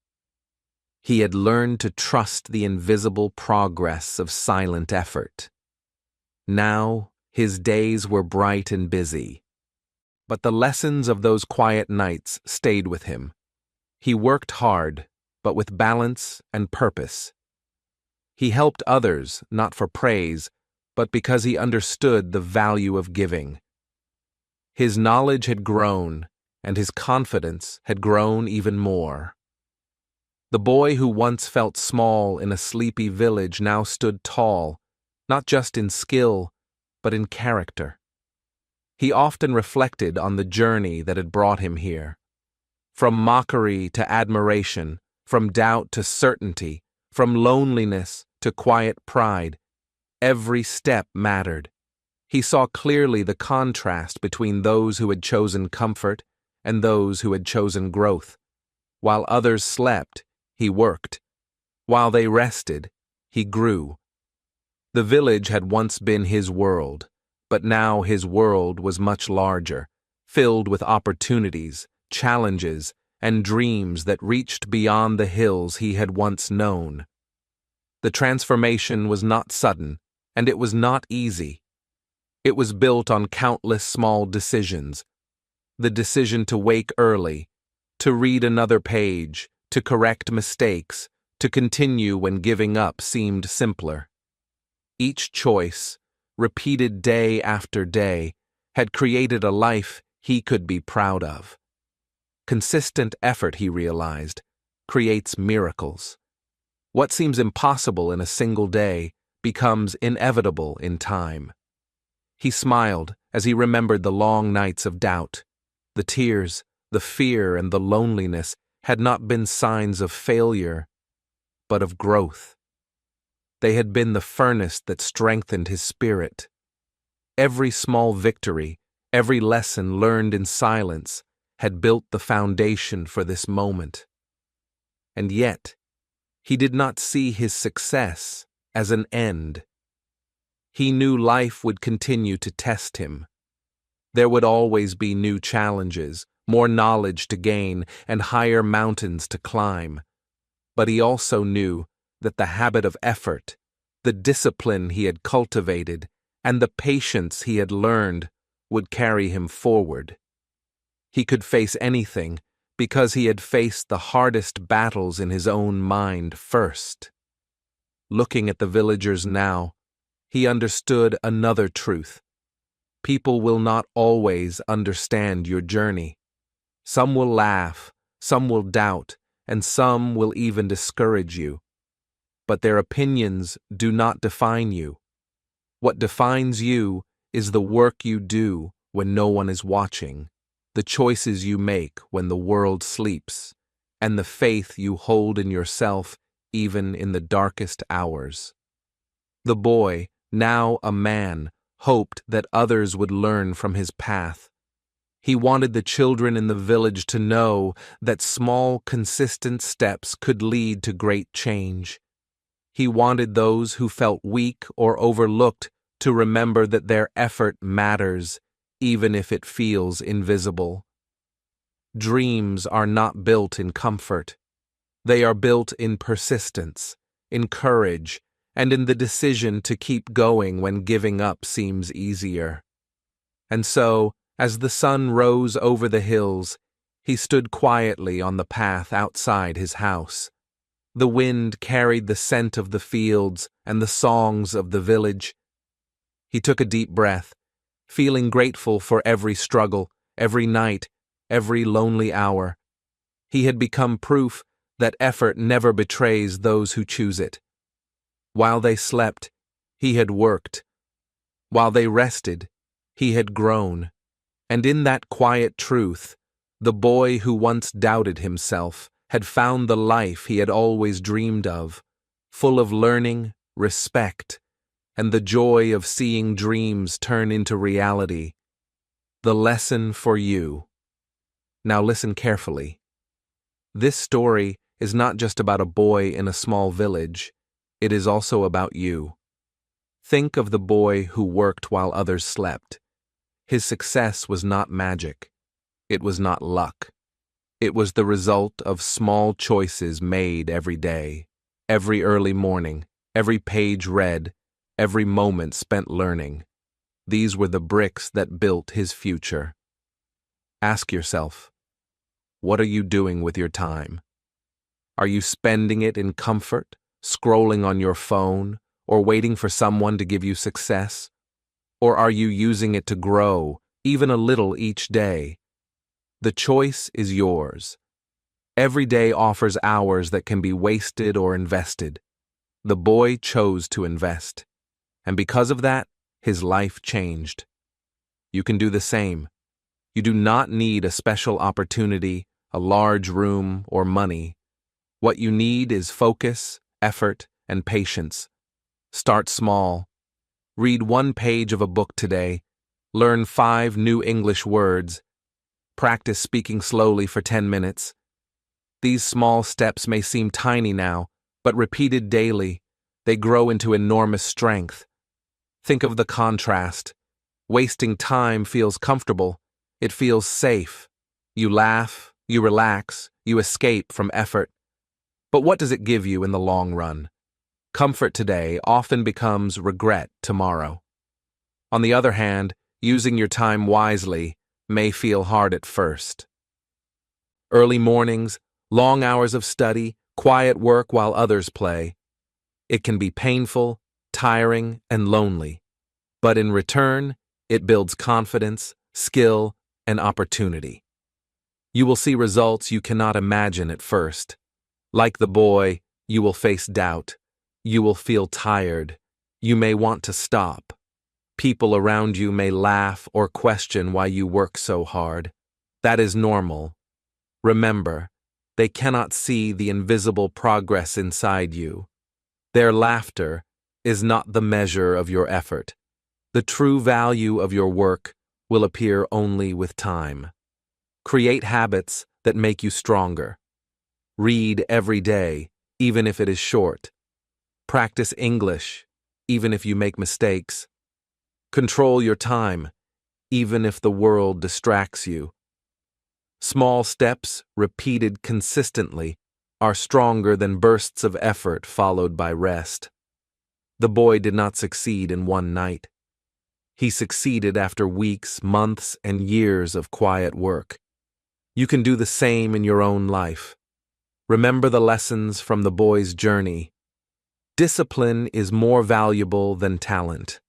He had learned to trust the invisible progress of silent effort. Now, his days were bright and busy. But the lessons of those quiet nights stayed with him. He worked hard, but with balance and purpose. He helped others not for praise, but because he understood the value of giving. His knowledge had grown, and his confidence had grown even more. The boy who once felt small in a sleepy village now stood tall, not just in skill, but in character. He often reflected on the journey that had brought him here. From mockery to admiration, from doubt to certainty, from loneliness to quiet pride, every step mattered. He saw clearly the contrast between those who had chosen comfort and those who had chosen growth. While others slept, he worked. While they rested, he grew. The village had once been his world, but now his world was much larger, filled with opportunities, challenges, and dreams that reached beyond the hills he had once known. The transformation was not sudden, and it was not easy. It was built on countless small decisions. The decision to wake early, to read another page, to correct mistakes, to continue when giving up seemed simpler. Each choice, repeated day after day, had created a life he could be proud of. Consistent effort, he realized, creates miracles. What seems impossible in a single day becomes inevitable in time. He smiled as he remembered the long nights of doubt. The tears, the fear, and the loneliness had not been signs of failure, but of growth. They had been the furnace that strengthened his spirit. Every small victory, every lesson learned in silence, had built the foundation for this moment. And yet, he did not see his success as an end. He knew life would continue to test him. There would always be new challenges, more knowledge to gain, and higher mountains to climb. But he also knew that the habit of effort, the discipline he had cultivated, and the patience he had learned would carry him forward. He could face anything because he had faced the hardest battles in his own mind first. Looking at the villagers now, he understood another truth. People will not always understand your journey. Some will laugh, some will doubt, and some will even discourage you. But their opinions do not define you. What defines you is the work you do when no one is watching, the choices you make when the world sleeps, and the faith you hold in yourself even in the darkest hours. The boy, now a man, hoped that others would learn from his path. He wanted the children in the village to know that small, consistent steps could lead to great change. He wanted those who felt weak or overlooked to remember that their effort matters, even if it feels invisible. Dreams are not built in comfort. They are built in persistence, in courage, and in the decision to keep going when giving up seems easier. And so, as the sun rose over the hills, he stood quietly on the path outside his house. The wind carried the scent of the fields and the songs of the village. He took a deep breath, feeling grateful for every struggle, every night, every lonely hour. He had become proof that effort never betrays those who choose it. While they slept, he had worked. While they rested, he had grown. And in that quiet truth, the boy who once doubted himself had found the life he had always dreamed of, full of learning, respect, and the joy of seeing dreams turn into reality. The lesson for you. Now listen carefully. This story is not just about a boy in a small village, it is also about you. Think of the boy who worked while others slept. His success was not magic. It was not luck. It was the result of small choices made every day, every early morning, every page read, every moment spent learning. These were the bricks that built his future. Ask yourself, what are you doing with your time? Are you spending it in comfort, scrolling on your phone, or waiting for someone to give you success? Or are you using it to grow, even a little each day? The choice is yours. Every day offers hours that can be wasted or invested. The boy chose to invest, and because of that, his life changed. You can do the same. You do not need a special opportunity, a large room, or money. What you need is focus, effort, and patience. Start small. Read one page of a book today. Learn 5 new English words. Practice speaking slowly for 10 minutes. These small steps may seem tiny now, but repeated daily, they grow into enormous strength. Think of the contrast. Wasting time feels comfortable. It feels safe. You laugh, you relax, you escape from effort. But what does it give you in the long run? Comfort today often becomes regret tomorrow. On the other hand, using your time wisely may feel hard at first. Early mornings, long hours of study, quiet work while others play. It can be painful, tiring, and lonely. But in return, it builds confidence, skill, and opportunity. You will see results you cannot imagine at first. Like the boy, you will face doubt. You will feel tired. You may want to stop. People around you may laugh or question why you work so hard. That is normal. Remember, they cannot see the invisible progress inside you. Their laughter is not the measure of your effort. The true value of your work will appear only with time. Create habits that make you stronger. Read every day, even if it is short. Practice English, even if you make mistakes. Control your time, even if the world distracts you. Small steps, repeated consistently, are stronger than bursts of effort followed by rest. The boy did not succeed in one night. He succeeded after weeks, months, and years of quiet work. You can do the same in your own life. Remember the lessons from the boy's journey. Discipline is more valuable than talent.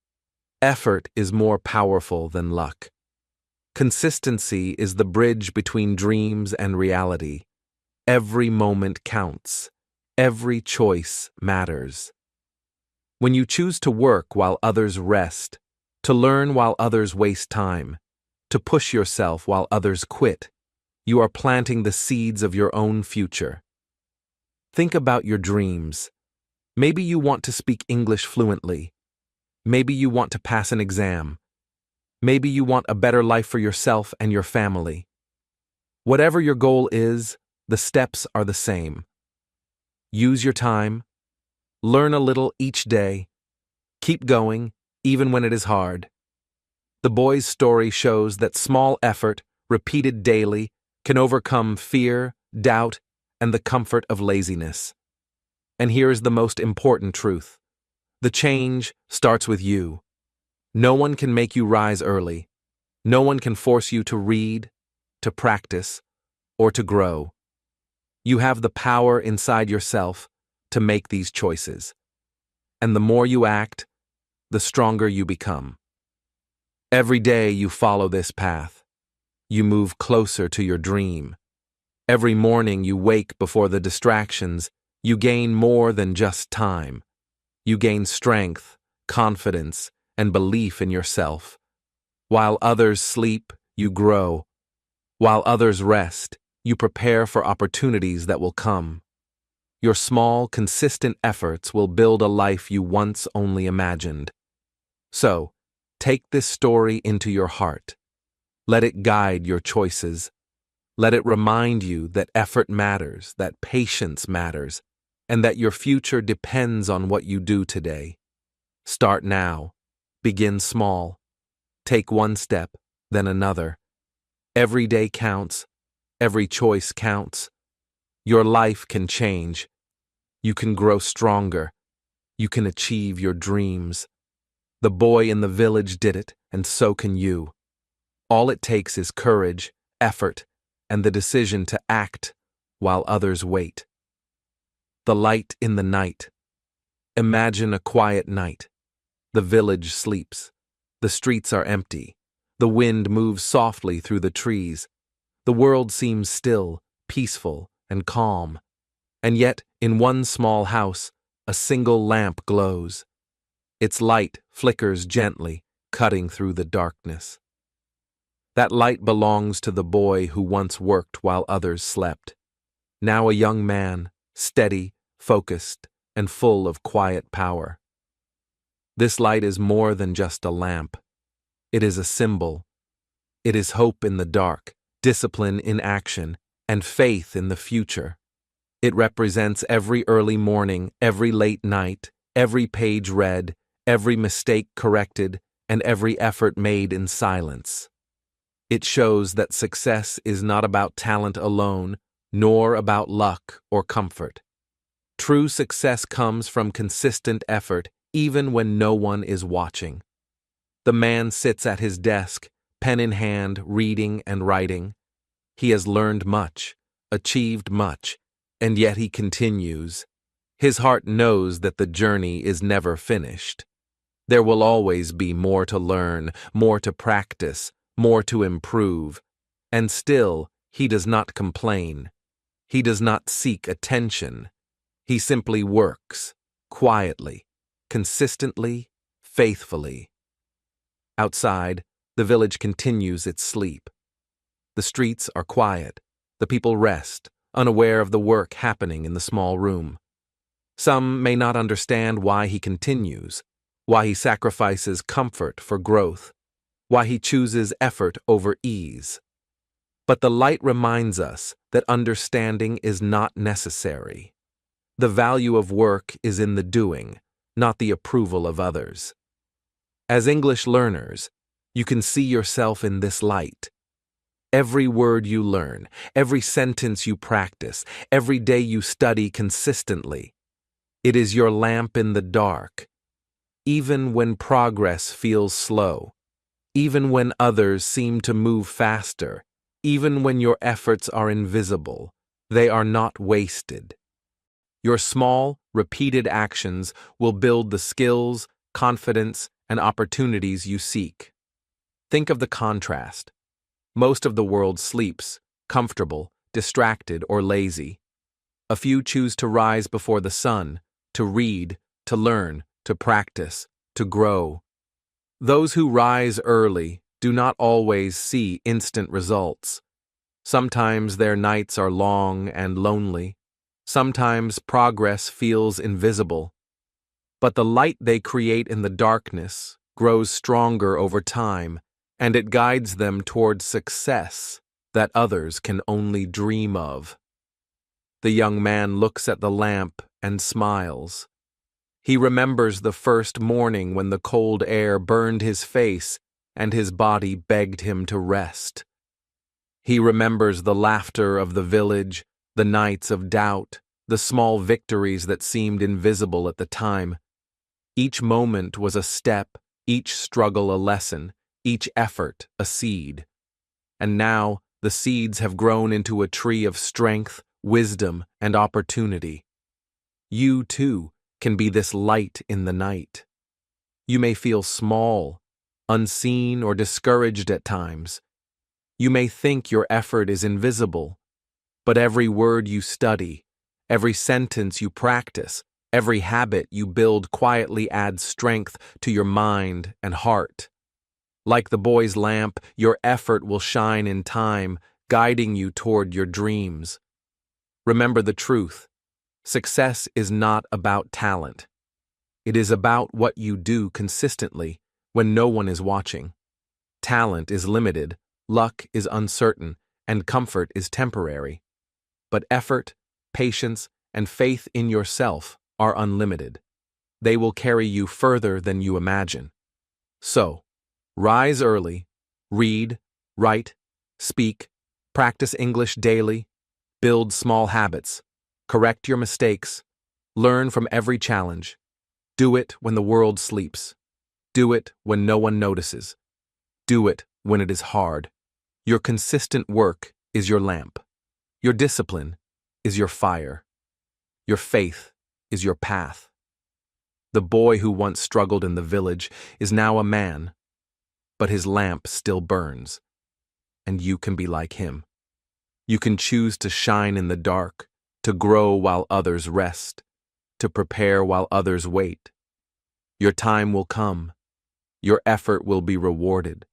Effort is more powerful than luck. Consistency is the bridge between dreams and reality. Every moment counts. Every choice matters. When you choose to work while others rest, to learn while others waste time, to push yourself while others quit, you are planting the seeds of your own future. Think about your dreams. Maybe you want to speak English fluently. Maybe you want to pass an exam. Maybe you want a better life for yourself and your family. Whatever your goal is, the steps are the same. Use your time. Learn a little each day. Keep going, even when it is hard. The boy's story shows that small effort, repeated daily, can overcome fear, doubt, and the comfort of laziness. And here is the most important truth. The change starts with you. No one can make you rise early. No one can force you to read, to practice, or to grow. You have the power inside yourself to make these choices. And the more you act, the stronger you become. Every day you follow this path. You move closer to your dream. Every morning you wake before the distractions. You gain more than just time. You gain strength, confidence, and belief in yourself. While others sleep, you grow. While others rest, you prepare for opportunities that will come. Your small, consistent efforts will build a life you once only imagined. So, take this story into your heart. Let it guide your choices. Let it remind you that effort matters, that patience matters, and that your future depends on what you do today. Start now. Begin small. Take one step, then another. Every day counts. Every choice counts. Your life can change. You can grow stronger. You can achieve your dreams. The boy in the village did it, and so can you. All it takes is courage, effort, and the decision to act while others wait. The light in the night. Imagine a quiet night. The village sleeps. The streets are empty. The wind moves softly through the trees. The world seems still, peaceful, and calm. And yet, in one small house, a single lamp glows. Its light flickers gently, cutting through the darkness. That light belongs to the boy who once worked while others slept. Now a young man, steady, focused, and full of quiet power. This light is more than just a lamp. It is a symbol. It is hope in the dark, discipline in action, and faith in the future. It represents every early morning, every late night, every page read, every mistake corrected, and every effort made in silence. It shows that success is not about talent alone, nor about luck or comfort. True success comes from consistent effort, even when no one is watching. The man sits at his desk, pen in hand, reading and writing. He has learned much, achieved much, and yet he continues. His heart knows that the journey is never finished. There will always be more to learn, more to practice, more to improve, and still he does not complain. He does not seek attention. He simply works, quietly, consistently, faithfully. Outside, the village continues its sleep. The streets are quiet. The people rest, unaware of the work happening in the small room. Some may not understand why he continues, why he sacrifices comfort for growth, why he chooses effort over ease. But the light reminds us that understanding is not necessary. The value of work is in the doing, not the approval of others. As English learners, you can see yourself in this light. Every word you learn, every sentence you practice, every day you study consistently. It is your lamp in the dark. Even when progress feels slow, even when others seem to move faster, even when your efforts are invisible, they are not wasted. Your small, repeated actions will build the skills, confidence, and opportunities you seek. Think of the contrast. Most of the world sleeps, comfortable, distracted, or lazy. A few choose to rise before the sun, to read, to learn, to practice, to grow. Those who rise early do not always see instant results. Sometimes their nights are long and lonely. Sometimes progress feels invisible. But the light they create in the darkness grows stronger over time, and it guides them towards success that others can only dream of. The young man looks at the lamp and smiles. He remembers the first morning when the cold air burned his face and his body begged him to rest. He remembers the laughter of the village, the nights of doubt, the small victories that seemed invisible at the time. Each moment was a step, each struggle a lesson, each effort a seed. And now the seeds have grown into a tree of strength, wisdom, and opportunity. You, too, can be this light in the night. You may feel small, unseen, or discouraged at times. You may think your effort is invisible, but every word you study, every sentence you practice, every habit you build quietly adds strength to your mind and heart. Like the boy's lamp, your effort will shine in time, guiding you toward your dreams. Remember the truth. Success is not about talent. It is about what you do consistently when no one is watching. Talent is limited, luck is uncertain, and comfort is temporary. But effort, patience, and faith in yourself are unlimited. They will carry you further than you imagine. So, rise early, read, write, speak, practice English daily, build small habits, correct your mistakes, learn from every challenge. Do it when the world sleeps. Do it when no one notices. Do it when it is hard. Your consistent work is your lamp. Your discipline is your fire. Your faith is your path. The boy who once struggled in the village is now a man, but his lamp still burns, and you can be like him. You can choose to shine in the dark, to grow while others rest, to prepare while others wait. Your time will come. Your effort will be rewarded.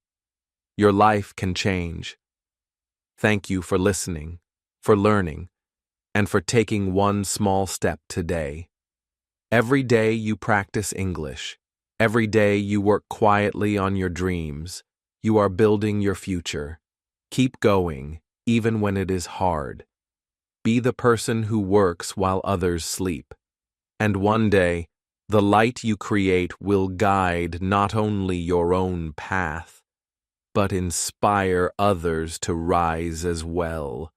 Your life can change. Thank you for listening, for learning, and for taking one small step today. Every day you practice English. Every day you work quietly on your dreams. You are building your future. Keep going, even when it is hard. Be the person who works while others sleep. And one day, the light you create will guide not only your own path, but inspire others to rise as well.